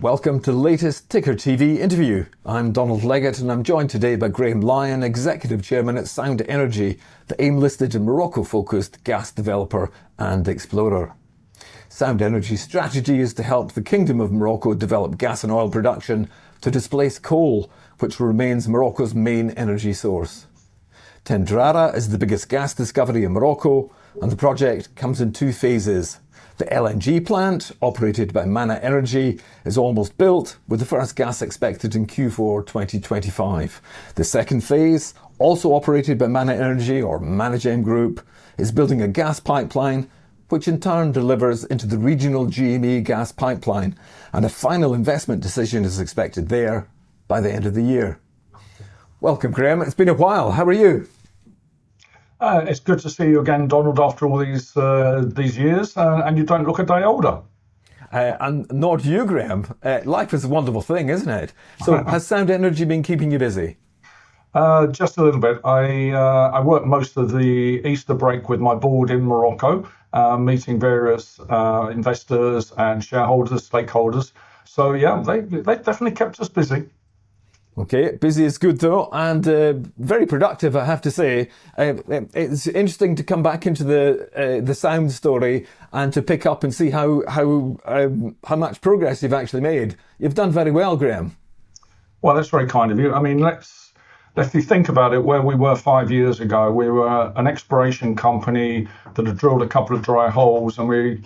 Welcome to the latest Ticker TV interview. I'm Donald Leggatt and I'm joined today by Lyon, Executive Chairman at Sound Energy, the AIM-listed Morocco-focused gas developer and explorer. Sound Energy's strategy is to help the Kingdom of Morocco develop gas and oil production to displace coal, which remains Morocco's main energy source. Tendrara is the biggest gas discovery in Morocco, and the project comes in two phases. The LNG plant, operated by ManaEnergy, is almost built, with the first gas expected in Q4 2025. The second phase, also operated by ManaEnergy or ManaGem Group, is building a gas pipeline, which in turn delivers into the regional GME gas pipeline, and a final investment decision is expected there by the end of the year. Welcome, Graham. It's been a while. How are you? It's good to see you again, Donald, after all these years, and you don't look a day older. And nor do you, Graham. Life is a wonderful thing, isn't it? So has Sound Energy been keeping you busy? Just a little bit. I work most of the Easter break with my board in Morocco, meeting various investors and shareholders, stakeholders. So yeah, they definitely kept us busy. Okay, busy is good though, and very productive, I have to say. It's interesting to come back into the Sound story and to pick up and see how much progress you've actually made. You've done very well, Graham. Well, that's very kind of you. I mean, if you think about it, where we were 5 years ago, we were an exploration company that had drilled a couple of dry holes, and we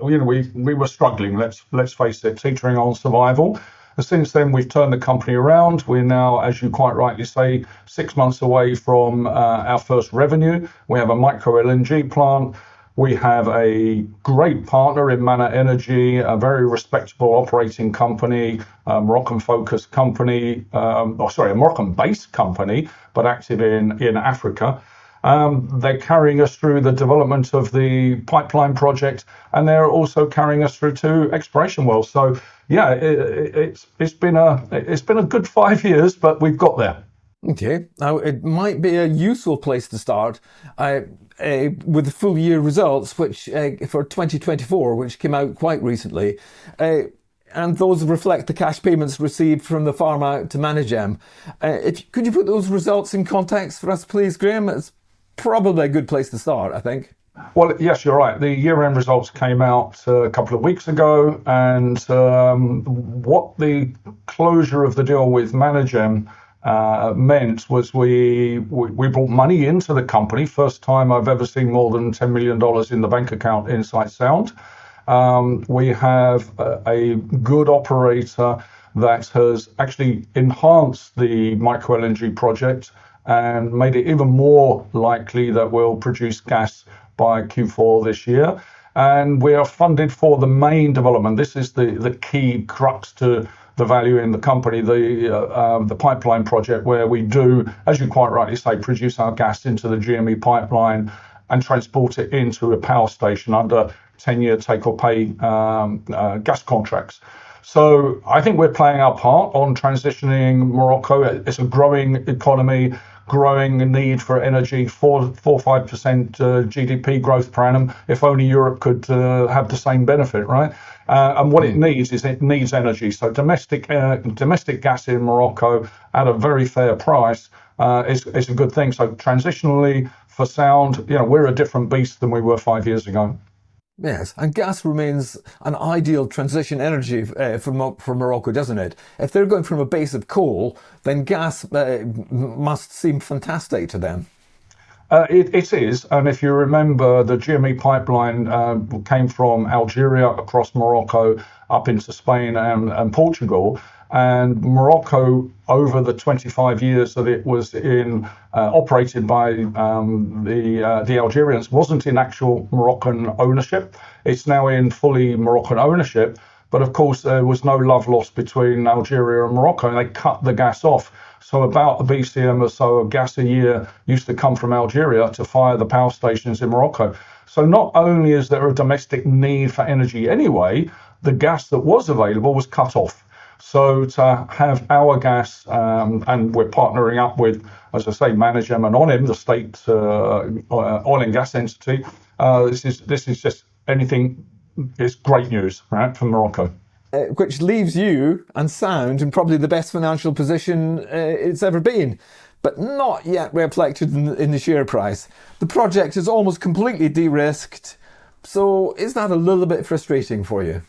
were struggling. Let's face it, teetering on survival. Since then, we've turned the company around. We're now, as you quite rightly say, 6 months away from our first revenue. We have a micro LNG plant. We have a great partner in ManaEnergy, a very respectable operating company, a Moroccan-focused company, a Moroccan-based company, but active in Africa. They're carrying us through the development of the pipeline project, and they're also carrying us through two exploration wells. So yeah, it's been a good 5 years, but we've got there. Okay, now it might be a useful place to start with the full year results, which for 2024, which came out quite recently. And those reflect the cash payments received from the farm out to ManaGem. Could you put those results in context for us, please, Graham? It's probably a good place to start, I think. Well, yes, you're right. The year-end results came out a couple of weeks ago, and what the closure of the deal with ManaGem meant was we brought money into the company. First time I've ever seen more than $10 million in the bank account inside Sound. We have a good operator that has actually enhanced the micro LNG project and made it even more likely that we'll produce gas by Q4 this year. And we are funded for the main development. This is the key crux to the value in the company, the pipeline project, where we do, as you quite rightly say, produce our gas into the GME pipeline and transport it into a power station under 10-year take-or-pay gas contracts. So I think we're playing our part on transitioning Morocco. It's a growing economy, growing need for energy, 4-5% GDP growth per annum. If only Europe could have the same benefit, right? And what it needs is energy. So domestic gas in Morocco at a very fair price is a good thing. So transitionally for Sound, we're a different beast than we were 5 years ago. Yes, and gas remains an ideal transition energy for Morocco, doesn't it? If they're going from a base of coal, then gas must seem fantastic to them. It is, and if you remember, the GME pipeline came from Algeria across Morocco up into Spain and Portugal. And Morocco, over the 25 years that it was operated by the Algerians, wasn't in actual Moroccan ownership. It's now in fully Moroccan ownership. But of course, there was no love lost between Algeria and Morocco, and they cut the gas off. So about a BCM or so of gas a year used to come from Algeria to fire the power stations in Morocco. So not only is there a domestic need for energy anyway, the gas that was available was cut off. So to have our gas, and we're partnering up with, as I say, ManaGem and AIM, the state oil and gas entity. This is just anything. It's great news, right, for Morocco. which leaves you and Sound in probably the best financial position it's ever been, but not yet reflected in the share price. The project is almost completely de-risked. So is that a little bit frustrating for you?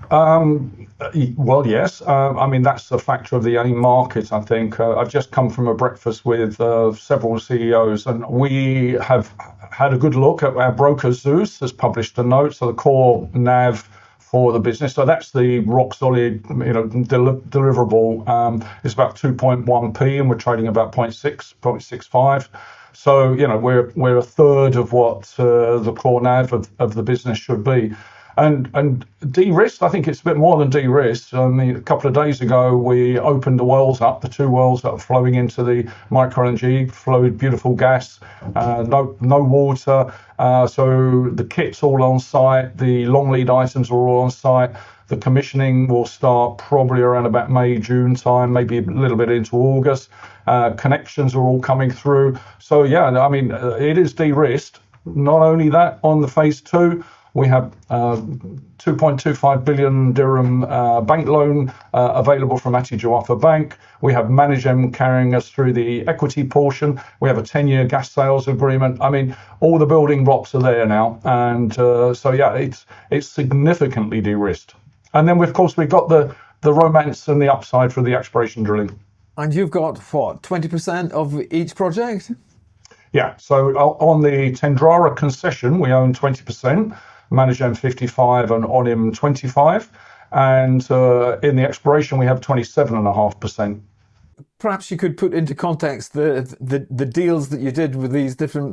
Well, yes. I mean, that's a factor of the AIM market, I think. I've just come from a breakfast with several CEOs, and we have had a good look at our broker Zeus has published a note. So the core NAV for the business. So that's the rock solid, deliverable. It's about 2.1p, and we're trading about 0.65. So we're a third of what the core NAV of the business should be. And de-risked, I think it's a bit more than de-risked. I mean, a couple of days ago, we opened the wells up, the two wells that are flowing into the micro-LNG, flowed beautiful gas, no water. So the kit's all on site, the long lead items are all on site. The commissioning will start probably around about May, June time, maybe a little bit into August. Connections are all coming through. So yeah, I mean, it is de-risked. Not only that, on the phase two, we have 2.25 billion dirham bank loan available from Ati Jawafa Bank. We have ManaEnergy carrying us through the equity portion. We have a 10-year gas sales agreement. I mean, all the building blocks are there now. And so, yeah, it's significantly de-risked. And then, of course, we've got the romance and the upside for the exploration drilling. And you've got, what, 20% of each project? Yeah, so on the Tendrara concession, we own 20%. ManaEnergy 55 and AIM 25, and in the exploration we have 27.5%. Perhaps you could put into context the deals that you did with these different,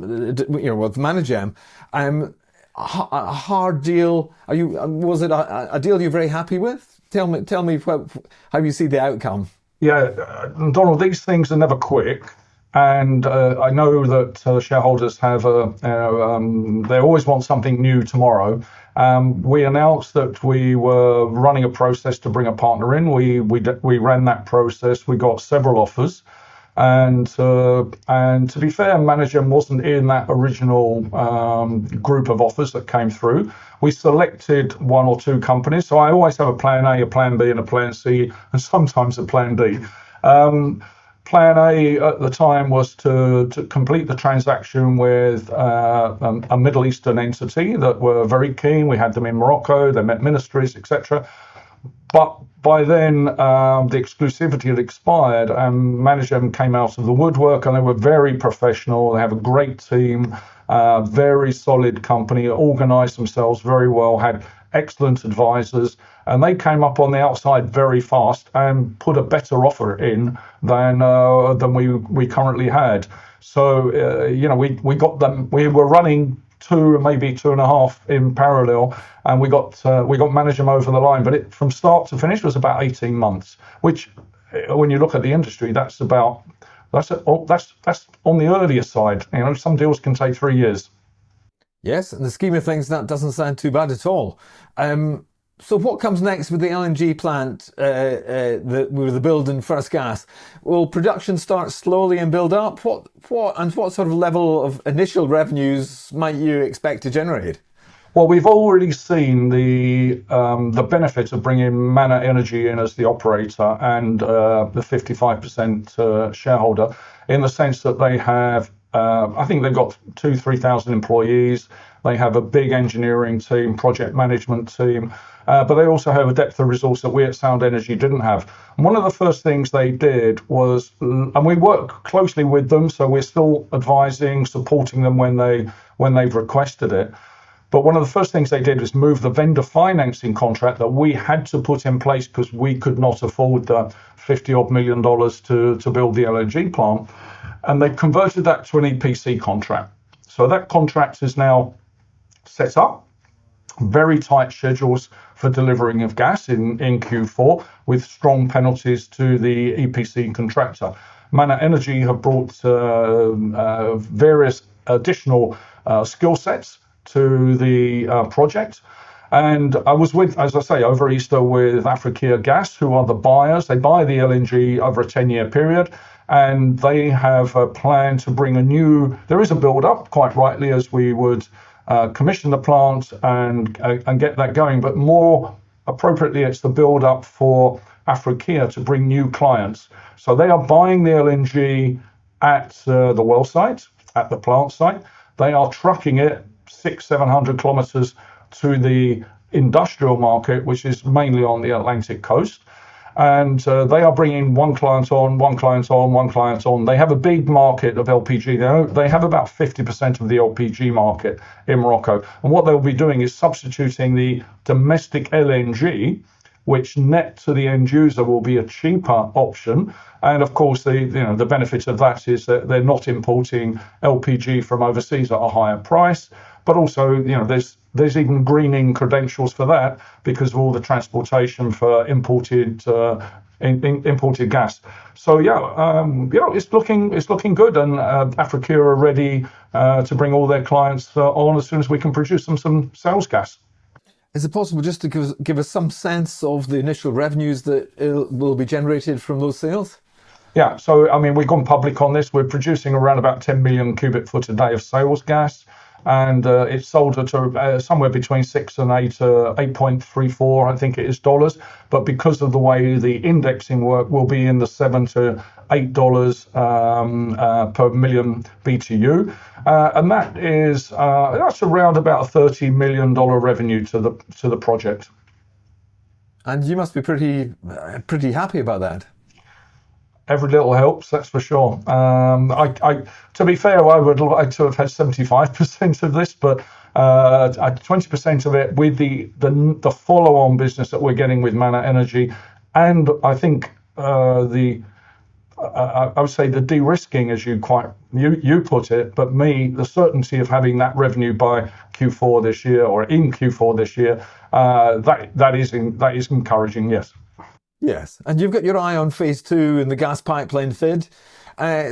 with ManaEnergy. A hard deal. Was it a deal you're very happy with? Tell me how you see the outcome. Yeah, Donald, these things are never quick. And I know that shareholders have they always want something new tomorrow. We announced that we were running a process to bring a partner in. We ran that process. We got several offers, and to be fair, ManaEnergy wasn't in that original group of offers that came through. We selected one or two companies. So I always have a plan A, a plan B, and a plan C, and sometimes a plan D. Plan A at the time was to complete the transaction with a Middle Eastern entity that were very keen. We had them in Morocco, they met ministries, etc. But by then, the exclusivity had expired, and ManaEnergy came out of the woodwork, and they were very professional. They have a great team, very solid company, organised themselves very well, had excellent advisors, and they came up on the outside very fast and put a better offer in than we currently had. So we got them. We were running 2, maybe 2.5 in parallel, and we got ManaEnergy over the line. But from start to finish was about 18 months, which, when you look at the industry, that's on the earlier side. Some deals can take 3 years. Yes, in the scheme of things, that doesn't sound too bad at all. So what comes next with the LNG plant, with the build and first gas? Will production start slowly and build up? What sort of level of initial revenues might you expect to generate? Well, we've already seen the benefit of bringing ManaEnergy in as the operator and the 55% shareholder, in the sense that they have, I think they've got 2,000-3,000 employees. They have a big engineering team, project management team, but they also have a depth of resource that we at Sound Energy didn't have. And one of the first things they did was, and we work closely with them, so we're still advising, supporting them when they've requested it. But one of the first things they did was move the vendor financing contract that we had to put in place because we could not afford the $50-odd million to build the LNG plant. And they converted that to an EPC contract. So that contract is now set up, very tight schedules for delivering of gas in Q4, with strong penalties to the EPC contractor. ManaEnergy have brought various additional skill sets to the project. And I was with, as I say, over Easter with AfriquaGaz, who are the buyers. They buy the LNG over a 10-year period, and they have a plan to bring there is a build-up, quite rightly, as we would commission the plant and get that going. But more appropriately, it's the build-up for AfriquaGaz to bring new clients. So they are buying the LNG at the well site, at the plant site. They are trucking it 600-700 kilometers to the industrial market, which is mainly on the Atlantic coast. And they are bringing one client on, one client on, one client on. They have a big market of LPG. They have about 50% of the LPG market in Morocco. And what they'll be doing is substituting the domestic LNG, which net to the end user will be a cheaper option. And of course, the benefit of that is that they're not importing LPG from overseas at a higher price. But also, there's even greening credentials for that because of all the transportation for imported gas. So it's looking good, and Africa are ready to bring all their clients on as soon as we can produce them some sales gas. Is it possible just to give us some sense of the initial revenues that will be generated from those sales? Yeah, so we've gone public on this. We're producing around about 10 million cubic foot a day of sales gas, and it's sold at somewhere between 6 and 8.34, I think it is, dollars. But because of the way the indexing work, will be in the $7 to $8 per million BTU, and that's around about a $30 million revenue to the project. And you must be pretty happy about that. Every little helps, that's for sure. To be fair, I would like to have had 75% of this, but 20% of it with the follow-on business that we're getting with ManaEnergy, and I think I would say the de-risking, as you put it, but the certainty of having that revenue by Q4 this year or in Q4 this year, that is encouraging, yes. Yes, and you've got your eye on phase 2 in the gas pipeline FID.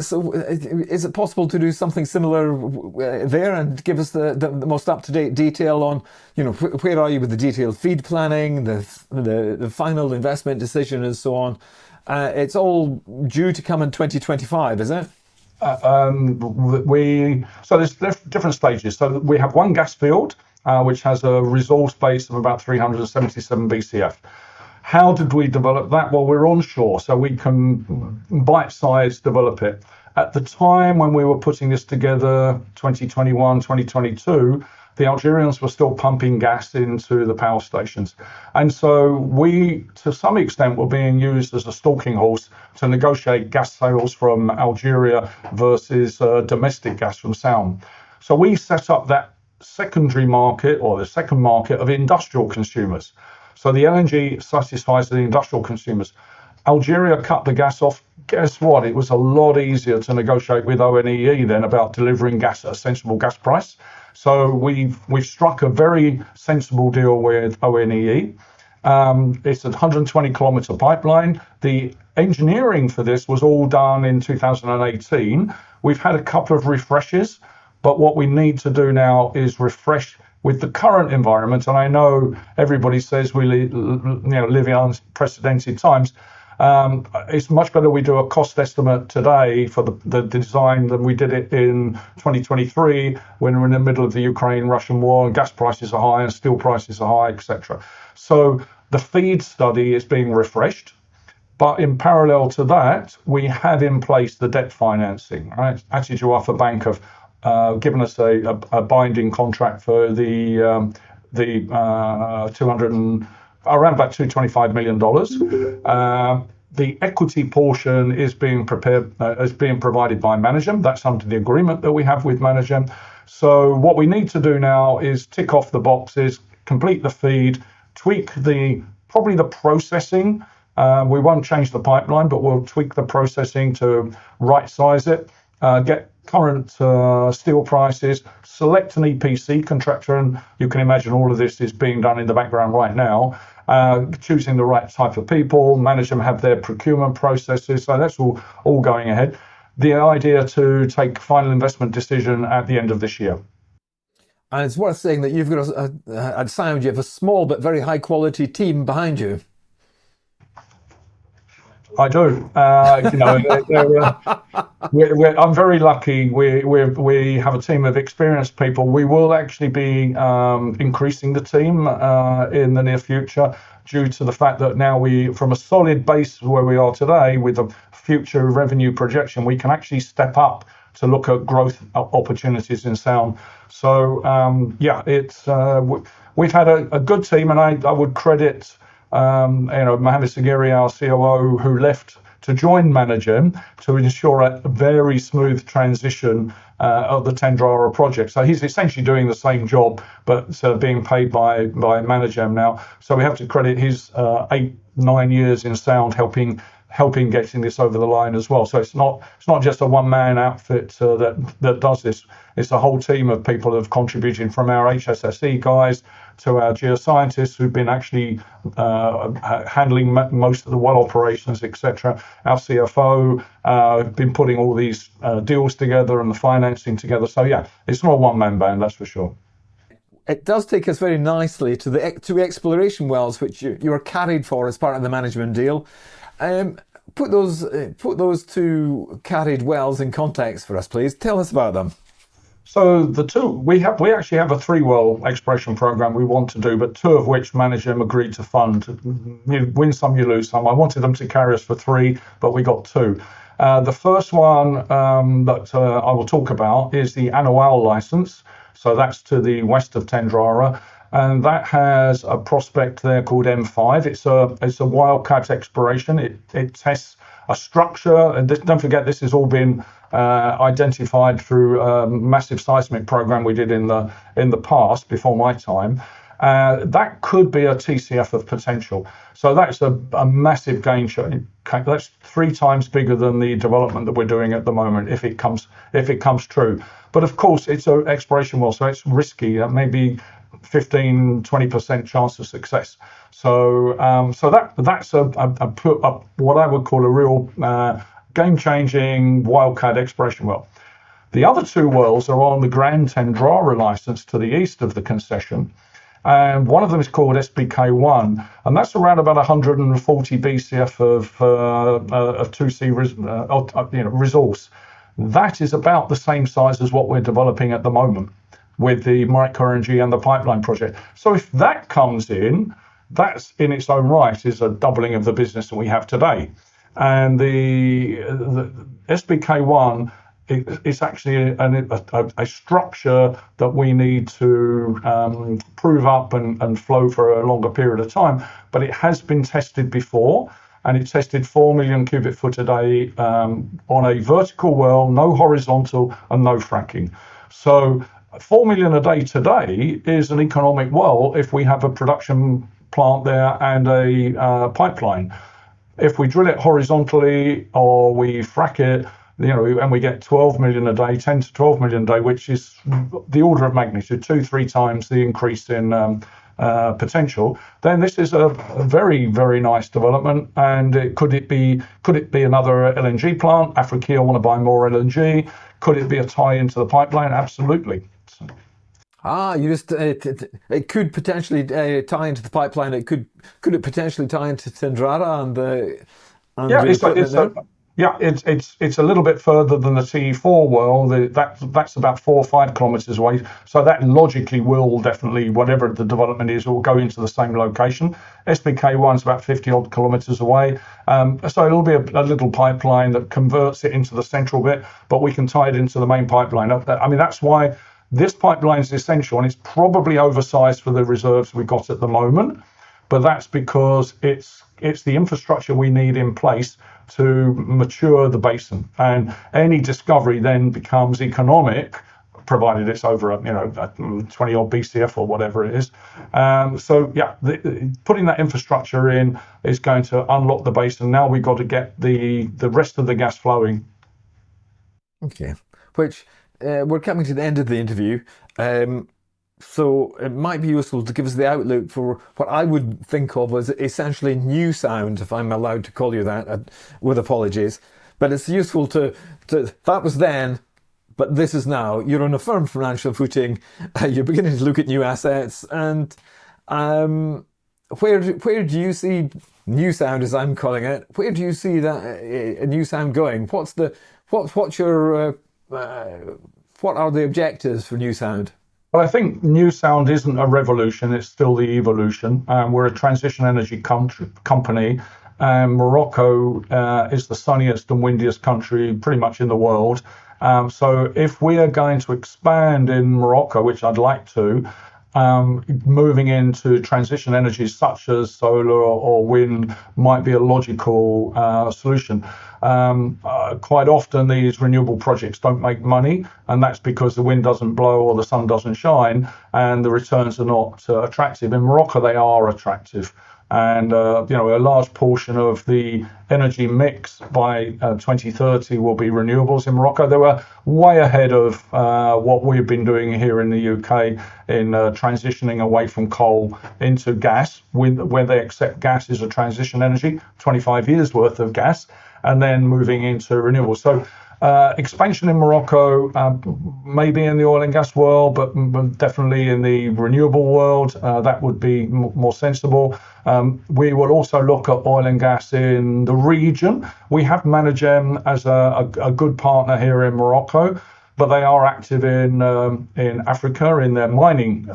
So is it possible to do something similar there and give us the most up-to-date detail on, where are you with the detailed FEED planning, the final investment decision and so on? It's all due to come in 2025, is it? So there's different stages. So we have one gas field, which has a resource base of about 377 BCF. How did we develop that? Well, we're onshore, so we can bite-size develop it. At the time when we were putting this together, 2021, 2022, the Algerians were still pumping gas into the power stations. And so we, to some extent, were being used as a stalking horse to negotiate gas sales from Algeria versus domestic gas from Saum. So we set up that secondary market, or the second market, of industrial consumers. So the LNG satisfies the industrial consumers. Algeria cut the gas off. Guess what? It was a lot easier to negotiate with ONEE then about delivering gas at a sensible gas price. So we've struck a very sensible deal with ONEE. It's a 120-kilometer pipeline. The engineering for this was all done in 2018. We've had a couple of refreshes, but what we need to do now is refresh with the current environment. And I know everybody says we live in unprecedented times. It's much better we do a cost estimate today for the design than we did it in 2023 when we're in the middle of the Ukraine-Russian war and gas prices are high and steel prices are high, etc. So the FEED study is being refreshed. But in parallel to that, we have in place the debt financing. Right? Attijariya Bank have given us a binding contract for around about $225 million. The equity portion is being provided by ManaGem. That's under the agreement that we have with ManaGem. So what we need to do now is tick off the boxes, complete the FEED, tweak probably the processing. We won't change the pipeline, but we'll tweak the processing to right size it, get current steel prices, select an EPC contractor, and you can imagine all of this is being done in the background right now, choosing the right type of people, manage them, have their procurement processes, so that's all going ahead. The idea to take final investment decision at the end of this year. And it's worth saying that you've got at Sound, you have a small but very high quality team behind you. I do. I'm very lucky. We have a team of experienced people. We will actually be increasing the team in the near future due to the fact that now from a solid base where we are today with a future revenue projection, we can actually step up to look at growth opportunities in sound. So we've had a good team, and I would credit Mohammed Sagiri, our COO, who left to join ManaEnergy to ensure a very smooth transition of the Tendrara project. So he's essentially doing the same job, but being paid by ManaEnergy now. So we have to credit his 8-9 years in sound helping getting this over the line as well. So it's not just a one-man outfit that does this. It's a whole team of people who have contributed, from our HSSE guys to our geoscientists who've been actually handling most of the well operations, etc. Our CFO been putting all these deals together and the financing together. So yeah, it's not a one-man band, that's for sure. It does take us very nicely to the two exploration wells, which you were carried for as part of the management deal. Put those two carried wells in context for us, please. Tell us about them. So we actually have a 3-well exploration program we want to do, but 2 of which ManaEnergy agreed to fund. You win some, you lose some. I wanted them to carry us for 3, but we got 2. The first one that I will talk about is the Anawal license. So that's to the west of Tendrara, and that has a prospect there called M5. It's a wildcat exploration. It tests a structure, and don't forget this has all been identified through a massive seismic program we did in the past before my time. That could be a TCF of potential. So that's a massive game changer. That's 3 times bigger than the development that we're doing at the moment, if it comes true. But of course, it's an exploration well, so it's risky. That may be 15-20% chance of success. So that's what I would call a real game-changing wildcat exploration well. The other 2 wells are on the Grand Tendrara license to the east of the concession. And one of them is called SBK1, and that's around about 140 BCF of 2C resource. That is about the same size as what we're developing at the moment with the ManaEnergy and the pipeline project. So if that comes in, that's in its own right is a doubling of the business that we have today. And the SBK1 is actually a structure that we need to prove up and flow for a longer period of time. But it has been tested before, and it tested 4 million cubic foot a day on a vertical well, no horizontal and no fracking. So 4 million a day today is an economic well if we have a production plant there and a pipeline. If we drill it horizontally or we frack it, and we get 12 million a day, 10 to 12 million a day, which is the order of magnitude, 2-3 times the increase in potential, then this is a very, very nice development. And could it be another LNG plant? Africa want to buy more LNG. Could it be a tie into the pipeline? Absolutely. It could potentially tie into the pipeline. Could it potentially tie into Tendrara it's a little bit further than the T4 well. That's about 4 or 5 kilometers away. So that logically will definitely, whatever the development is, will go into the same location. SBK1 is about 50 odd kilometers away. So it'll be a little pipeline that converts it into the central bit, but we can tie it into the main pipeline. I mean, that's why this pipeline is essential, and it's probably oversized for the reserves we got at the moment. But that's because it's the infrastructure we need in place to mature the basin, and any discovery then becomes economic, provided it's over a 20 odd BCF or whatever it is. Putting that infrastructure in is going to unlock the basin. Now we've got to get the rest of the gas flowing. Okay, which we're coming to the end of the interview. So it might be useful to give us the outlook for what I would think of as essentially new sound, if I'm allowed to call you that, with apologies. But it's useful to that was then, but this is now. You're on a firm financial footing. You're beginning to look at new assets, and where do you see new sound, as I'm calling it? Where do you see that a new sound going? What's What's your what are the objectives for New Sound? Well, I think New Sound isn't a revolution, it's still the evolution. We're a transition energy company, and Morocco is the sunniest and windiest country pretty much in the world. So if we are going to expand in Morocco, which I'd like to, moving into transition energies such as solar or wind might be a logical solution. Quite often these renewable projects don't make money, and that's because the wind doesn't blow or the sun doesn't shine and the returns are not attractive. In Morocco they are attractive, and a large portion of the energy mix by 2030 will be renewables in Morocco. They were way ahead of what we've been doing here in the UK in transitioning away from coal into gas, where they accept gas as a transition energy, 25 years worth of gas, and then moving into renewables. So expansion in Morocco, maybe in the oil and gas world, but definitely in the renewable world, that would be more sensible. We will also look at oil and gas in the region. We have ManaEnergy as a good partner here in Morocco, but they are active in Africa in their mining,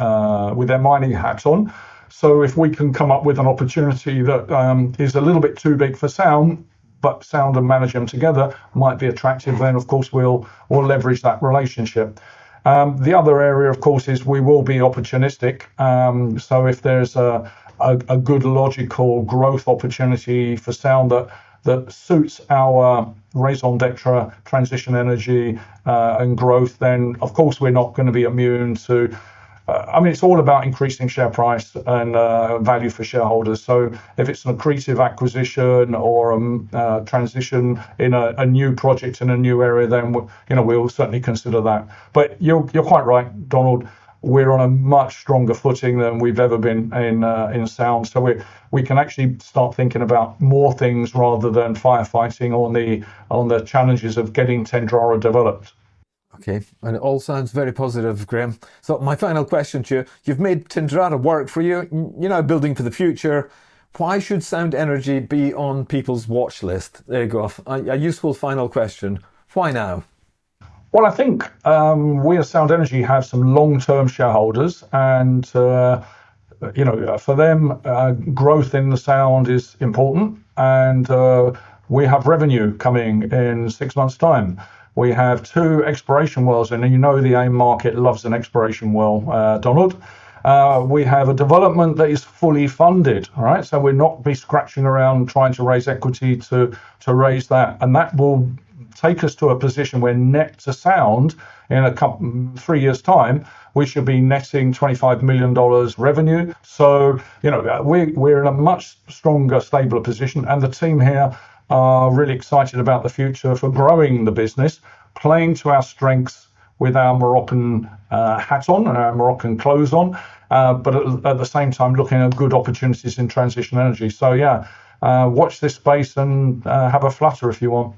with their mining hat on. So if we can come up with an opportunity that is a little bit too big for Sound, but Sound and ManaEnergy together might be attractive, then of course we'll leverage that relationship. The other area, of course, is we will be opportunistic. So if there's a good logical growth opportunity for Sound that suits our raison d'etre, transition energy and growth, then of course we're not going to be immune to. It's all about increasing share price and value for shareholders. So if it's an accretive acquisition or a transition in a new project in a new area, then we'll certainly consider that. But you're quite right, Donald. We're on a much stronger footing than we've ever been in Sound. So we can actually start thinking about more things rather than firefighting on the challenges of getting Tendrara developed. Okay, and it all sounds very positive, Graham. So my final question to you, you've made Tendrara work for you, you're now building for the future. Why should Sound Energy be on people's watch list? There you go, a useful final question. Why now? Well, I think we as Sound Energy have some long-term shareholders, and for them, growth in the Sound is important, and we have revenue coming in 6 months' time. We have 2 exploration wells, and the AIM market loves an exploration well, Donald. We have a development that is fully funded, all right? So we'll not be scratching around trying to raise equity to raise that. And that will take us to a position where net to Sound in 3 years' time, we should be netting $25 million revenue. So, we're in a much stronger, stabler position, and the team here are really excited about the future for growing the business, playing to our strengths with our Moroccan hat on and our Moroccan clothes on, but at the same time looking at good opportunities in transition energy. So watch this space and have a flutter if you want.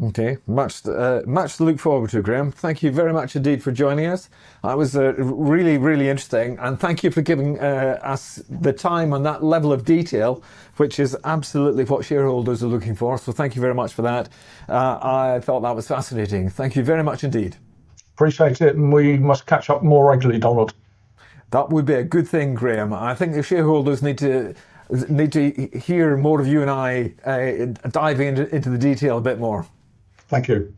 Okay, much to look forward to, Graham. Thank you very much indeed for joining us. That was really, really interesting, and thank you for giving us the time on that level of detail, which is absolutely what shareholders are looking for. So thank you very much for that. I thought that was fascinating. Thank you very much indeed. Appreciate it, and we must catch up more regularly, Donald. That would be a good thing, Graham. I think the shareholders need to hear more of you and I diving into the detail a bit more. Thank you.